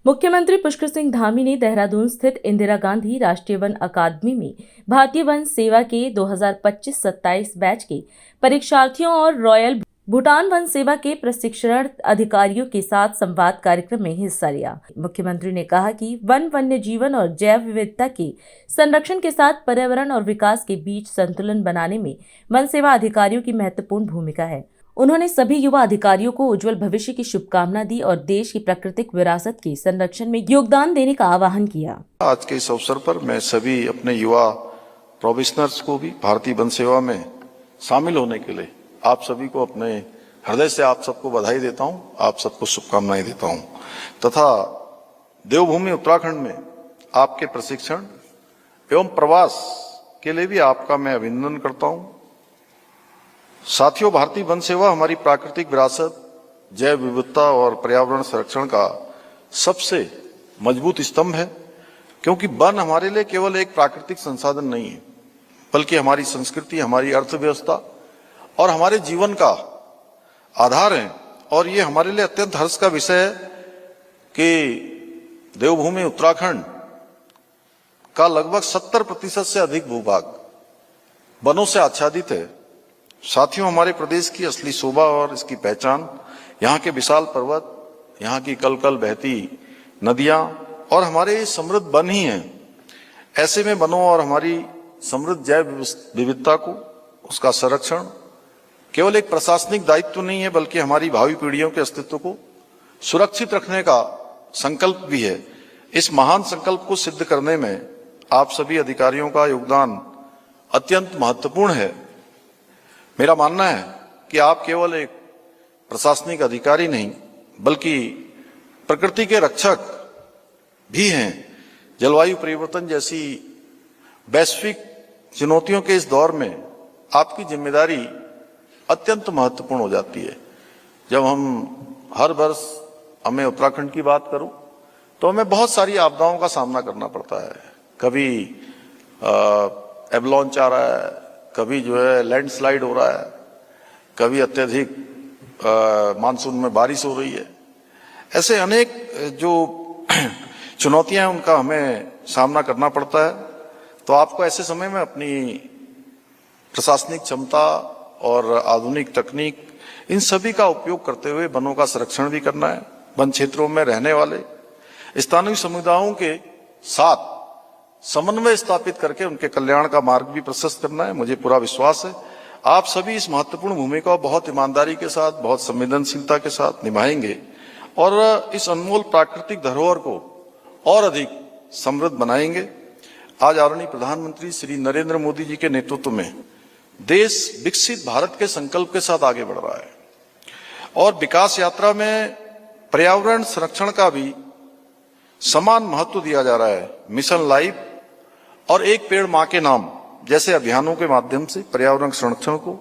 मुख्यमंत्री पुष्कर सिंह धामी ने देहरादून स्थित इंदिरा गांधी राष्ट्रीय वन अकादमी में भारतीय वन सेवा के 2025-27 बैच के परीक्षार्थियों और रॉयल भूटान वन सेवा के प्रशिक्षण अधिकारियों के साथ संवाद कार्यक्रम में हिस्सा लिया। मुख्यमंत्री ने कहा कि वन, वन्य जीवन और जैव विविधता के संरक्षण के साथ पर्यावरण और विकास के बीच संतुलन बनाने में वन सेवा अधिकारियों की महत्वपूर्ण भूमिका है। उन्होंने सभी युवा अधिकारियों को उज्जवल भविष्य की शुभकामना दी और देश की प्राकृतिक विरासत के संरक्षण में योगदान देने का आह्वान किया। आज के इस अवसर पर मैं सभी अपने युवा प्रोबेशनर्स को भी भारतीय वन सेवा में शामिल होने के लिए आप सभी को अपने हृदय से आप सबको बधाई देता हूं, आप सबको शुभकामनाएं देता हूं तथा देवभूमि उत्तराखंड में आपके प्रशिक्षण एवं प्रवास के लिए भी आपका मैं अभिनंदन करता हूं। साथियों, भारतीय वन सेवा हमारी प्राकृतिक विरासत, जैव विविधता और पर्यावरण संरक्षण का सबसे मजबूत स्तंभ है, क्योंकि वन हमारे लिए केवल एक प्राकृतिक संसाधन नहीं है, बल्कि हमारी संस्कृति, हमारी अर्थव्यवस्था और हमारे जीवन का आधार है। और ये हमारे लिए अत्यंत हर्ष का विषय है कि देवभूमि उत्तराखंड का लगभग 70% से अधिक भूभाग वनों से आच्छादित है। साथियों, हमारे प्रदेश की असली शोभा और इसकी पहचान यहाँ के विशाल पर्वत, यहाँ की कल कल बहती नदियां और हमारे समृद्ध वन ही हैं। ऐसे में वनों और हमारी समृद्ध जैव विविधता को, उसका संरक्षण केवल एक प्रशासनिक दायित्व नहीं है, बल्कि हमारी भावी पीढ़ियों के अस्तित्व को सुरक्षित रखने का संकल्प भी है। इस महान संकल्प को सिद्ध करने में आप सभी अधिकारियों का योगदान अत्यंत महत्वपूर्ण है। मेरा मानना है कि आप केवल एक प्रशासनिक अधिकारी नहीं, बल्कि प्रकृति के रक्षक भी हैं। जलवायु परिवर्तन जैसी वैश्विक चुनौतियों के इस दौर में आपकी जिम्मेदारी अत्यंत महत्वपूर्ण हो जाती है। जब हम हर वर्ष हमें उत्तराखंड की बात करूं तो हमें बहुत सारी आपदाओं का सामना करना पड़ता है। कभी एवलांच आ रहा है, कभी जो है लैंडस्लाइड हो रहा है, कभी अत्यधिक मानसून में बारिश हो रही है। ऐसे अनेक जो चुनौतियां हैं उनका हमें सामना करना पड़ता है। तो आपको ऐसे समय में अपनी प्रशासनिक क्षमता और आधुनिक तकनीक, इन सभी का उपयोग करते हुए वनों का संरक्षण भी करना है। वन क्षेत्रों में रहने वाले स्थानीय समुदायों के साथ समन्वय स्थापित करके उनके कल्याण का मार्ग भी प्रशस्त करना है। मुझे पूरा विश्वास है आप सभी इस महत्वपूर्ण भूमिका को बहुत ईमानदारी के साथ, बहुत संवेदनशीलता के साथ निभाएंगे और इस अनमोल प्राकृतिक धरोहर को और अधिक समृद्ध बनाएंगे। आज आदरणीय प्रधानमंत्री श्री नरेंद्र मोदी जी के नेतृत्व में देश विकसित भारत के संकल्प के साथ आगे बढ़ रहा है और विकास यात्रा में पर्यावरण संरक्षण का भी समान महत्व दिया जा रहा है। मिशन लाइफ और एक पेड़ मां के नाम जैसे अभियानों के माध्यम से पर्यावरण संरक्षण को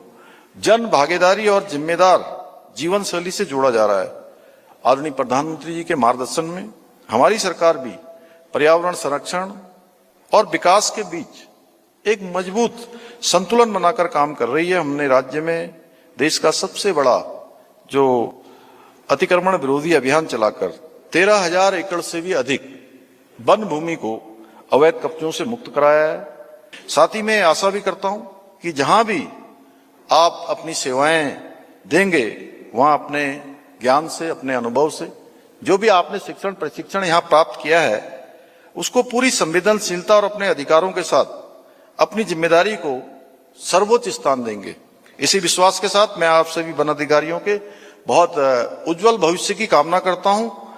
जन भागीदारी और जिम्मेदार जीवन शैली से जोड़ा जा रहा है। आदरणीय प्रधानमंत्री जी के मार्गदर्शन में हमारी सरकार भी पर्यावरण संरक्षण और विकास के बीच एक मजबूत संतुलन बनाकर काम कर रही है। हमने राज्य में देश का सबसे बड़ा जो अतिक्रमण विरोधी अभियान चलाकर 13,000 एकड़ से भी अधिक वन भूमि को अवैध कब्जों से मुक्त कराया है। साथ ही मैं आशा भी करता हूं कि जहां भी आप अपनी सेवाएं देंगे, वहां अपने ज्ञान से, अपने अनुभव से, जो भी आपने शिक्षण प्रशिक्षण यहां प्राप्त किया है, उसको पूरी संवेदनशीलता और अपने अधिकारों के साथ अपनी जिम्मेदारी को सर्वोच्च स्थान देंगे। इसी विश्वास के साथ मैं आप सभी वन अधिकारियों के बहुत उज्जवल भविष्य की कामना करता हूं।